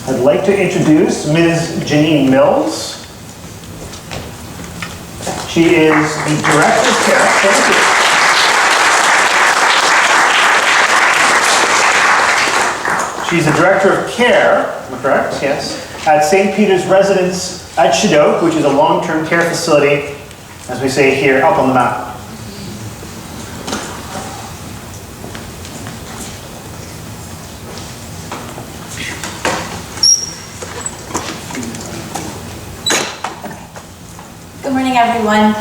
I'd like to introduce Ms. Janine Mills. She is the Director of Care. Thank you. She's the Director of Care, am I correct? Yes. At St. Peter's Residence at Shadok, which is a long-term care facility, as we say here, up on the map. Good morning, everyone.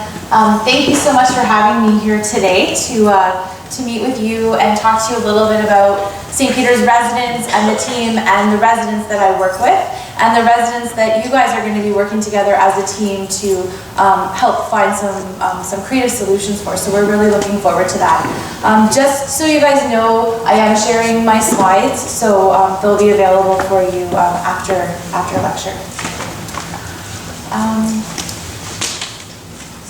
Thank you so much for having me here today to meet with you and talk to you a little bit about St. Peter's Residence and the team and the residents that I work with and the residents that you guys are going to be working together as a team to help find some creative solutions for. So we're really looking forward to that. Just so you guys know, I am sharing my slides, so they'll be available for you after lecture.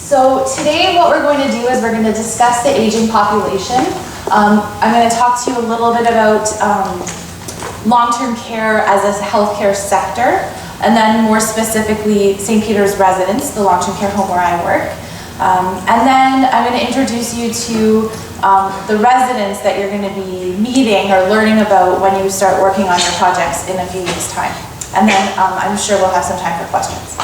So today what we're going to do is we're going to discuss the aging population. I'm going to talk to you a little bit about long-term care as a healthcare sector, and then more specifically St. Peter's Residence, the long-term care home where I work. And then I'm going to introduce you to the residents that you're going to be meeting or learning about when you start working on your projects in a few weeks' time. And then I'm sure we'll have some time for questions.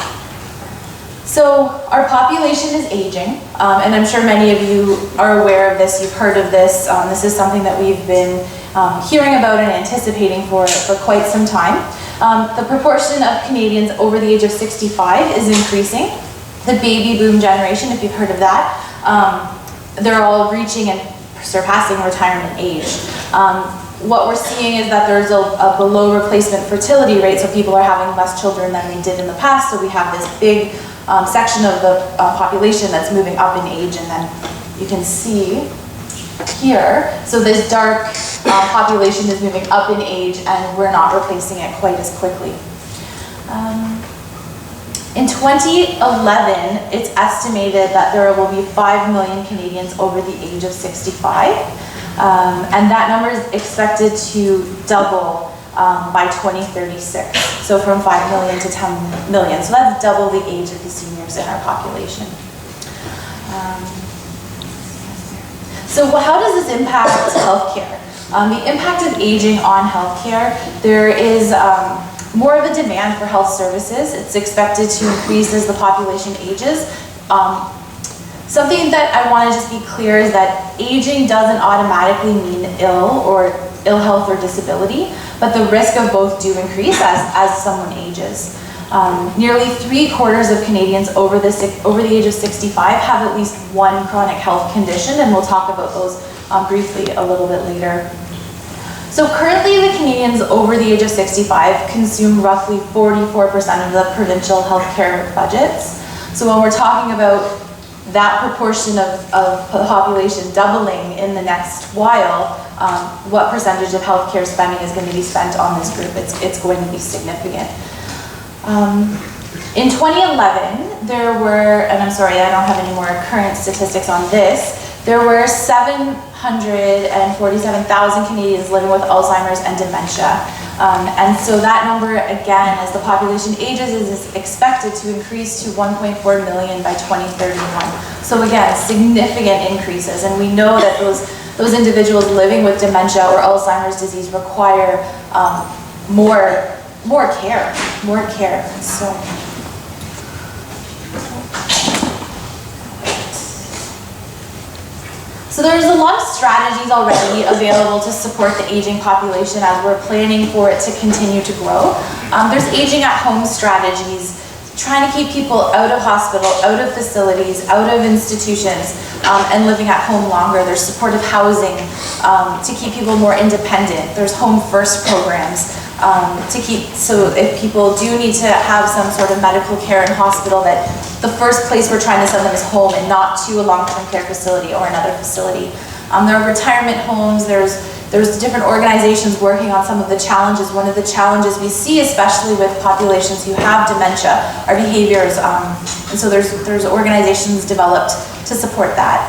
So our population is aging, and I'm sure many of you are aware of this, you've heard of this. This is something that we've been hearing about and anticipating for quite some time. The proportion of Canadians over the age of 65 is increasing. The baby boom generation, if you've heard of that, they're all reaching and surpassing retirement age. What we're seeing is that there's a below replacement fertility rate, so people are having less children than they did in the past, so we have this big section of the population that's moving up in age, and then you can see here, so this dark population is moving up in age and we're not replacing it quite as quickly. In 2011, it's estimated that there will be 5 million Canadians over the age of 65, and that number is expected to double by 2036. So from 5 million to 10 million. So that's double the age of the seniors in our population. So how does this impact healthcare? The impact of aging on healthcare, there is more of a demand for health services. It's expected to increase as the population ages. Something that I want to just be clear is that aging doesn't automatically mean ill health or disability, but the risk of both do increase as someone ages. Nearly 3/4 of Canadians over the age of 65 have at least one chronic health condition, and we'll talk about those briefly a little bit later. So currently the Canadians over the age of 65 consume roughly 44% of the provincial healthcare budgets. So when we're talking about that proportion of the population doubling in the next while, what percentage of healthcare spending is going to be spent on this group? It's going to be significant. In 2011, there were, and I'm sorry, I don't have any more current statistics on this, there were 747,000 Canadians living with Alzheimer's and dementia. And so that number, again, as the population ages, is expected to increase to 1.4 million by 2031. So again, significant increases. And we know that those individuals living with dementia or Alzheimer's disease require more care. So there's a lot of strategies already available to support the aging population as we're planning for it to continue to grow. There's aging at home strategies, trying to keep people out of hospital, out of facilities, out of institutions, and living at home longer. There's supportive housing to keep people more independent. There's home first programs so if people do need to have some sort of medical care in hospital, that the first place we're trying to send them is home and not to a long-term care facility or another facility. There are retirement homes, there's different organizations working on some of the challenges. One of the challenges we see, especially with populations who have dementia, are behaviors, and so there's organizations developed to support that.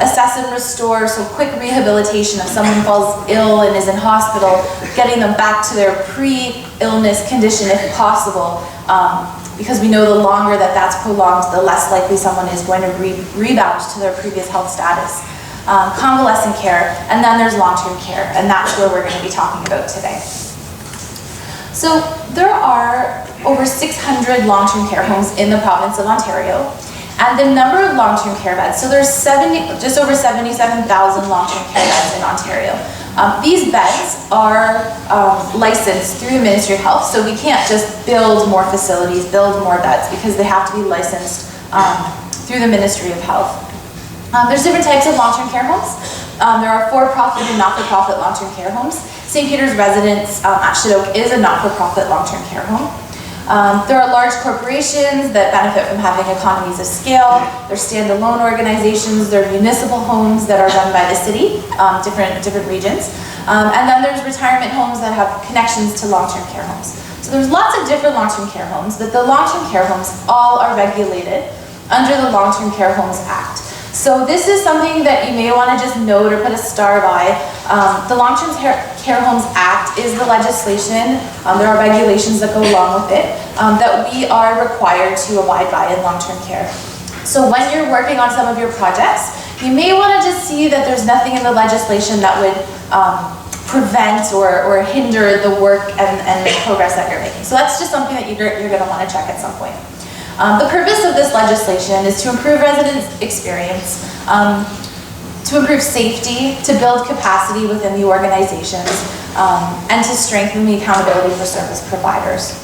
assess and restore, so quick rehabilitation if someone falls ill and is in hospital, getting them back to their pre-illness condition if possible, because we know the longer that that's prolonged, the less likely someone is going to rebound to their previous health status. Convalescent care, and then there's long-term care, and that's where we're going to be talking about today. So there are over 600 long-term care homes in the province of Ontario, and the number of long-term care beds, so there's just over 77,000 long-term care beds in Ontario. These beds are licensed through the Ministry of Health, so we can't just build more facilities, build more beds, because they have to be licensed through the Ministry of Health. There's different types of long-term care homes. There are for-profit and not-for-profit long-term care homes. St. Peter's Residence at Shadoke is a not-for-profit long-term care home. There are large corporations that benefit from having economies of scale. There's standalone organizations. There are municipal homes that are run by the city, different regions. And then there's retirement homes that have connections to long-term care homes. So there's lots of different long-term care homes, but the long-term care homes all are regulated under the Long-Term Care Homes Act. So this is something that you may want to just note or put a star by. The Long-Term Care Homes Act is the legislation, there are regulations that go along with it, that we are required to abide by in long-term care. So when you're working on some of your projects, you may want to just see that there's nothing in the legislation that would prevent or hinder the work and the progress that you're making. So that's just something that you're going to want to check at some point. The purpose of this legislation is to improve resident experience, to improve safety, to build capacity within the organizations, and to strengthen the accountability for service providers.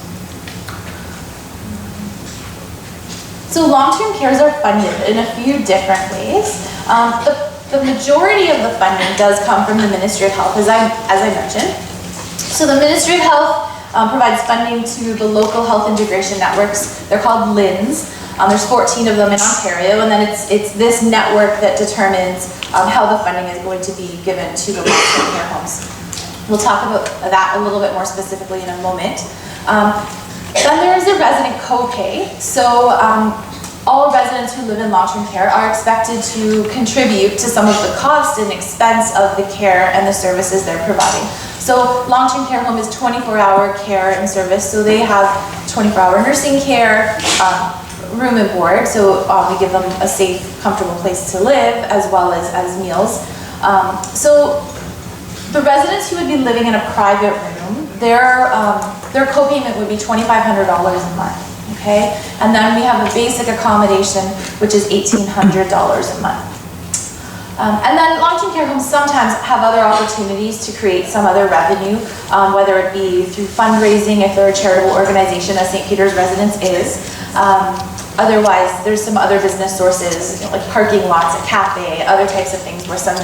So long-term cares are funded in a few different ways. The majority of the funding does come from the Ministry of Health, as I mentioned. So the Ministry of Health provides funding to the local health integration networks. They're called LINs. There's 14 of them in Ontario, and then it's this network that determines how the funding is going to be given to the long-term care homes. We'll talk about that a little bit more specifically in a moment. Then there is a resident copay. So all residents who live in long-term care are expected to contribute to some of the cost and expense of the care and the services they're providing. So long-term care home is 24-hour care and service, so they have 24-hour nursing care, room and board, so we give them a safe, comfortable place to live, as well as meals. So the residents who would be living in a private room, their co-payment would be $2,500 a month, okay? And then we have a basic accommodation, which is $1,800 a month. And then long-term care homes sometimes have other opportunities to create some other revenue, whether it be through fundraising, if they're a charitable organization, as St. Peter's Residence is. Otherwise, there's some other business sources, like parking lots, a cafe, other types of things where some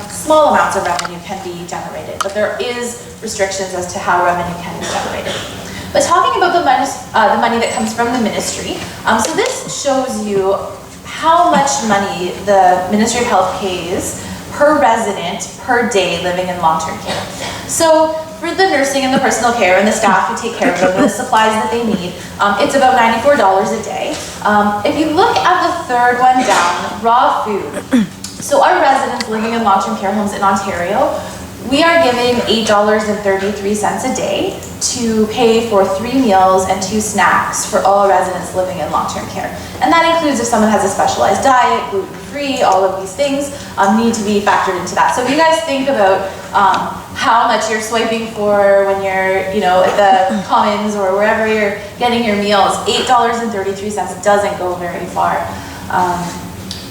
small amounts of revenue can be generated. But there is restrictions as to how revenue can be generated. But talking about the money that comes from the ministry, so this shows you how much money the Ministry of Health pays per resident per day living in long-term care. So for the nursing and the personal care and the staff who take care of them, the supplies that they need, it's about $94 a day. If you look at the third one down, raw food. So our residents living in long-term care homes in Ontario, we are giving $8.33 a day to pay for 3 meals and 2 snacks for all residents living in long-term care. And that includes if someone has a specialized diet, gluten-free, all of these things need to be factored into that. So if you guys think about how much you're swiping for when you're, at the Commons or wherever you're getting your meals, $8.33 doesn't go very far.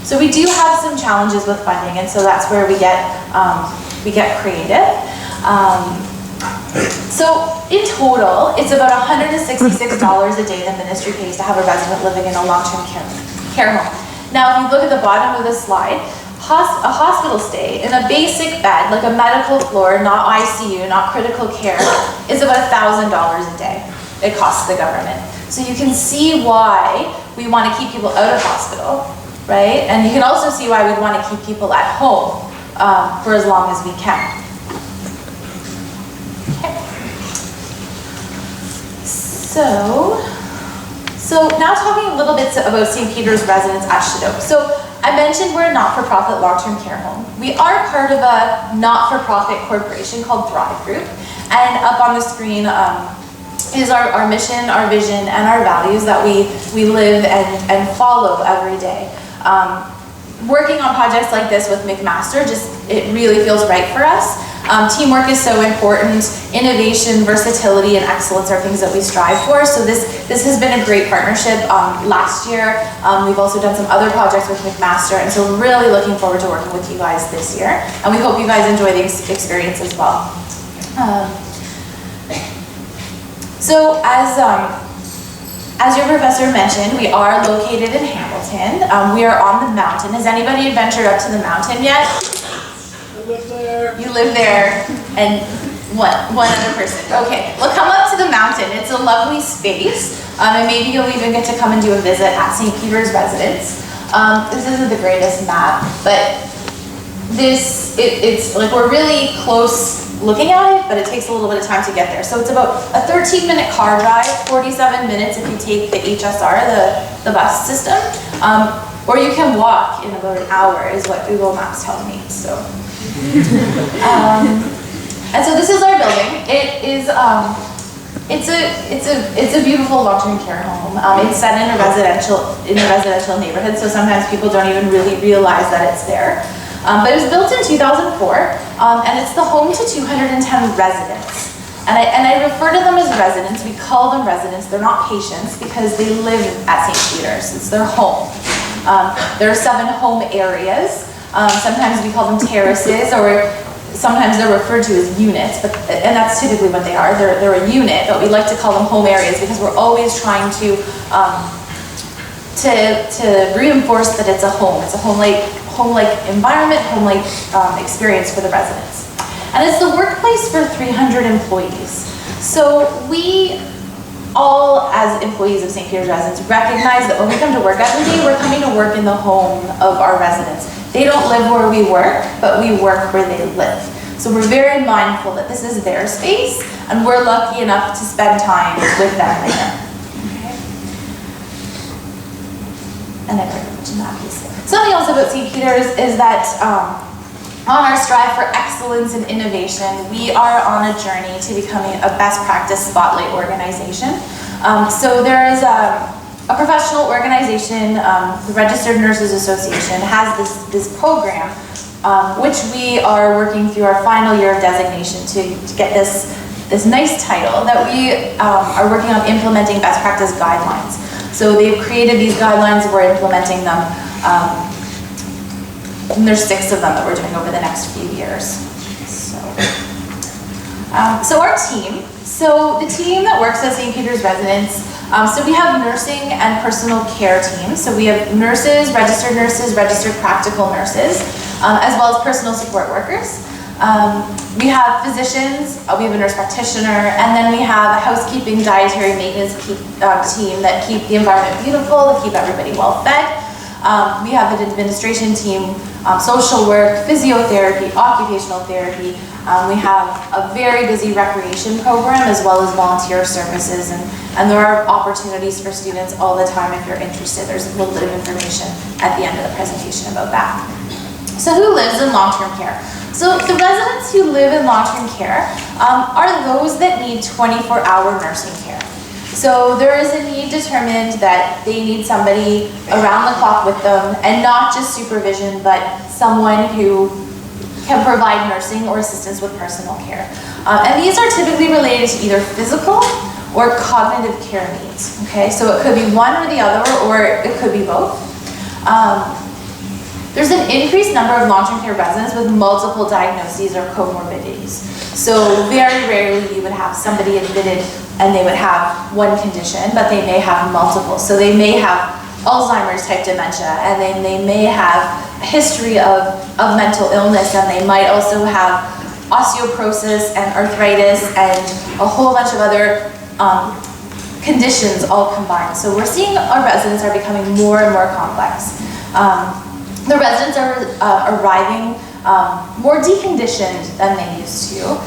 So we do have some challenges with funding, and so that's where we get creative. So in total, it's about $166 a day the ministry pays to have a resident living in a long-term care home. Now, if you look at the bottom of the slide, a hospital stay in a basic bed, like a medical floor, not ICU, not critical care, is about $1,000 a day. It costs the government. So you can see why we want to keep people out of hospital, right? And you can also see why we want to keep people at home for as long as we can. Okay. So now talking a little bit about St. Peter's Residence at Shadoke. So I mentioned we're a not-for-profit long-term care home. We are part of a not-for-profit corporation called Thrive Group, and up on the screen is our mission, our vision, and our values that we live and follow every day. Working on projects like this with McMaster, it really feels right for us. Teamwork is so important. Innovation, versatility, and excellence are things that we strive for. So this has been a great partnership. Last year, we've also done some other projects with McMaster, and so we're really looking forward to working with you guys this year. And we hope you guys enjoy the experience as well. So as your professor mentioned, we are located in Hamilton. We are on the mountain. Has anybody adventured up to the mountain yet? I live there. You live there, and one other person. Okay, well, come up to the mountain. It's a lovely space, and maybe you'll even get to come and do a visit at St. Peter's residence. This isn't the greatest map, but it's like we're really close looking at it, but it takes a little bit of time to get there. So it's about a 13-minute car drive, 47 minutes if you take the HSR, the bus system, or you can walk in about an hour is what Google Maps tells me. So, and so this is our building. It is it's a beautiful long-term care home. It's set in a residential neighborhood, so sometimes people don't even really realize that it's there. But it was built in 2004, and it's the home to 210 residents. And I refer to them as residents. We call them residents. They're not patients because they live at St. Peter's. It's their home. There are 7 home areas. Sometimes we call them terraces, or sometimes they're referred to as units, and that's typically what they are. They're a unit, but we like to call them home areas because we're always trying to reinforce that it's a home. It's a home-like environment, home-like experience for the residents. And it's the workplace for 300 employees. So we all, as employees of St. Peter's residents, recognize that when we come to work every day, we're coming to work in the home of our residents. They don't live where we work, but we work where they live. So we're very mindful that this is their space, and we're lucky enough to spend time with them there. Okay. And I forgot to mention that piece. Something else about St. Peter's is that on our strive for excellence and innovation, we are on a journey to becoming a best practice spotlight organization. So there is a professional organization, the Registered Nurses Association, has this program, which we are working through our final year of designation to get this nice title that we are working on implementing best practice guidelines. So they've created these guidelines, we're implementing them. And there's 6 of them that we're doing over the next few years. So our team. So the team that works at St. Peter's residence, so we have nursing and personal care teams. So we have nurses, registered practical nurses, as well as personal support workers. We have physicians, we have a nurse practitioner, and then we have a housekeeping, dietary maintenance team that keep the environment beautiful, that keep everybody well fed. We have an administration team, social work, physiotherapy, occupational therapy. We have a very busy recreation program as well as volunteer services, and there are opportunities for students all the time if you're interested. There's a little bit of information at the end of the presentation about that. So who lives in long-term care? So the residents who live in long-term care are those that need 24-hour nursing care. So there is a need determined that they need somebody around the clock with them, and not just supervision, but someone who can provide nursing or assistance with personal care. And these are typically related to either physical or cognitive care needs, okay? So it could be one or the other, or it could be both. There's an increased number of long-term care residents with multiple diagnoses or comorbidities. So very rarely you would have somebody admitted and they would have one condition, but they may have multiple. So they may have Alzheimer's type dementia, and then they may have a history of mental illness, and they might also have osteoporosis and arthritis and a whole bunch of other conditions all combined. So we're seeing our residents are becoming more and more complex. The residents are arriving more deconditioned than they used to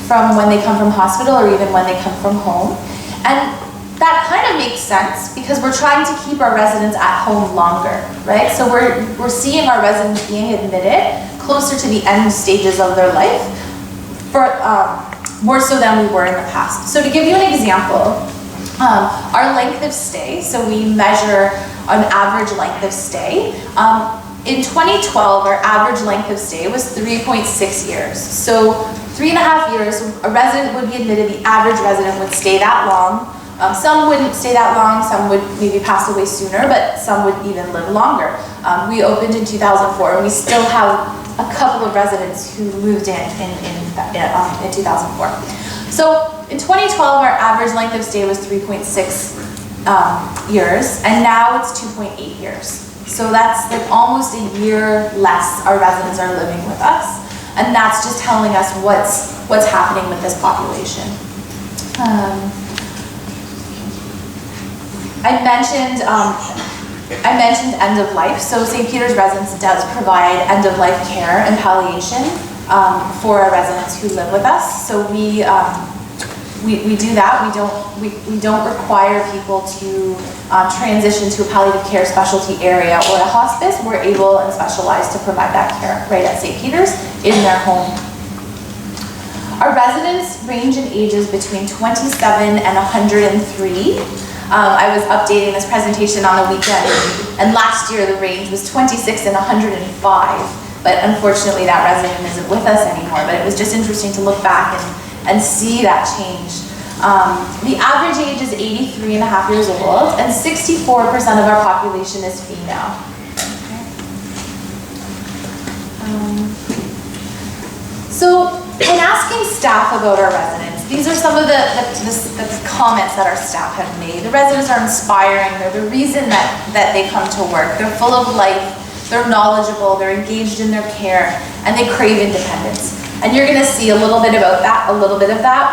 from when they come from hospital or even when they come from home. And that kind of makes sense because we're trying to keep our residents at home longer, right? So we're seeing our residents being admitted closer to the end stages of their life, for more so than we were in the past. So to give you an example, our length of stay, so we measure an average length of stay. In 2012, our average length of stay was 3.6 years. So 3.5 years, a resident would be admitted, the average resident would stay that long. Some wouldn't stay that long, some would maybe pass away sooner, but some would even live longer. We opened in 2004, and we still have a couple of residents who moved in 2004. So in 2012, our average length of stay was 3.6 years, and now it's 2.8 years. So that's like almost a year less our residents are living with us, and that's just telling us what's happening with this population. I mentioned end of life. So St. Peter's Residence does provide end of life care and palliation for our residents who live with us. So we do that. We don't require people to transition to a palliative care specialty area or a hospice. We're able and specialized to provide that care right at St. Peter's in their home. Our residents range in ages between 27 and 103. I was updating this presentation on the weekend, and last year the range was 26 and 105, but unfortunately that resident isn't with us anymore, but it was just interesting to look back and see that change. The average age is 83 and a half years old, and 64% of our population is female. So in asking staff about our residents, these are some of the comments that our staff have made. The residents are inspiring. They're the reason that they come to work. They're full of life. They're knowledgeable. They're engaged in their care, and they crave independence. And you're going to see a little bit of that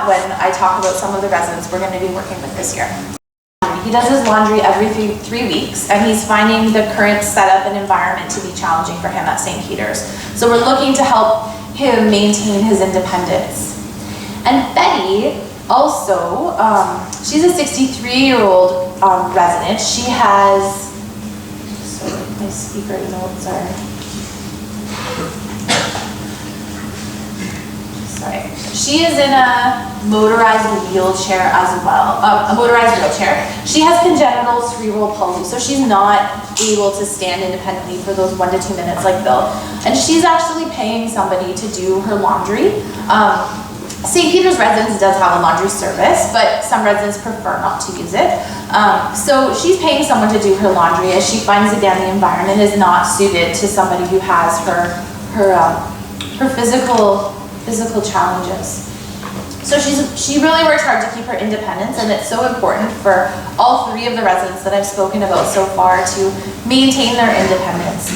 when I talk about some of the residents we're going to be working with this year. He does his laundry every 3 weeks, and he's finding the current setup and environment to be challenging for him at St. Peter's. So we're looking to help him maintain his independence. And Betty also, she's a 63-year-old resident. She has, sorry, my speaker notes are, sorry. She is in a motorized wheelchair as well, a motorized wheelchair. She has congenital cerebral palsy, so she's not able to stand independently for those 1 to 2 minutes like Bill. And she's actually paying somebody to do her laundry. St. Peter's Residence does have a laundry service, but some residents prefer not to use it. So she's paying someone to do her laundry, as she finds, again, the environment is not suited to somebody who has her physical challenges. So she really works hard to keep her independence, and it's so important for all 3 of the residents that I've spoken about so far to maintain their independence,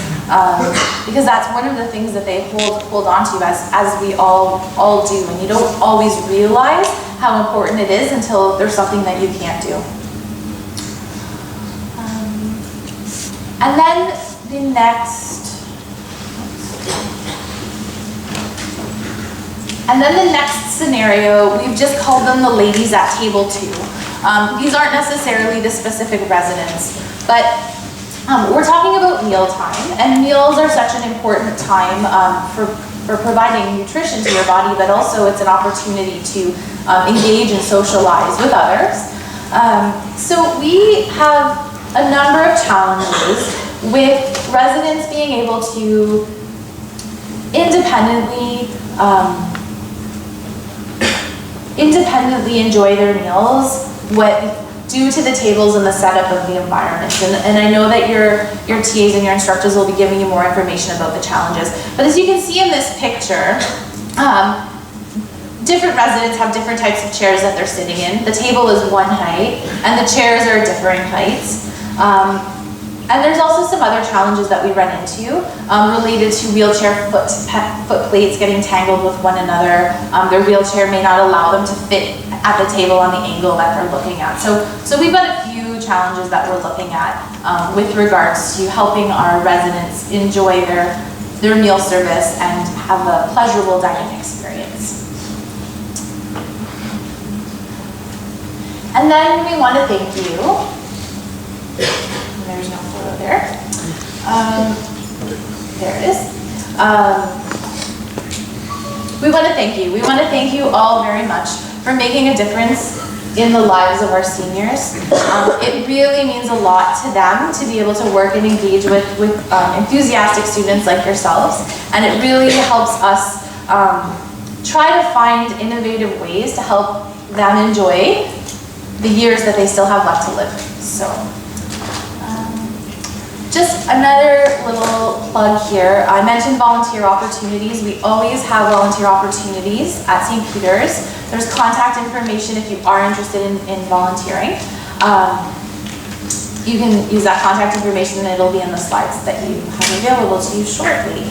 because that's one of the things that they hold on to, as we all do, and you don't always realize how important it is until there's something that you can't do. And then the next scenario, we've just called them the ladies at table 2. These aren't necessarily the specific residents, but we're talking about meal time, and meals are such an important time for providing nutrition to your body, but also it's an opportunity to engage and socialize with others. So we have a number of challenges with residents being able to independently enjoy their meals due to the tables and the setup of the environment. And I know that your TAs and your instructors will be giving you more information about the challenges. But as you can see in this picture, different residents have different types of chairs that they're sitting in. The table is one height, and the chairs are differing heights. And there's also some other challenges that we run into related to wheelchair foot plates getting tangled with one another. Their wheelchair may not allow them to fit at the table on the angle that they're looking at. So we've got a few challenges that we're looking at with regards to helping our residents enjoy their meal service and have a pleasurable dining experience. And then we want to thank you. There's no photo there. There it is. We want to thank you. We want to thank you all very much for making a difference in the lives of our seniors. It really means a lot to them to be able to work and engage with enthusiastic students like yourselves, and it really helps us try to find innovative ways to help them enjoy the years that they still have left to live. So, just another little plug here. I mentioned volunteer opportunities. We always have volunteer opportunities at St. Peter's. There's contact information if you are interested in volunteering. You can use that contact information and it'll be in the slides that you have available to you shortly.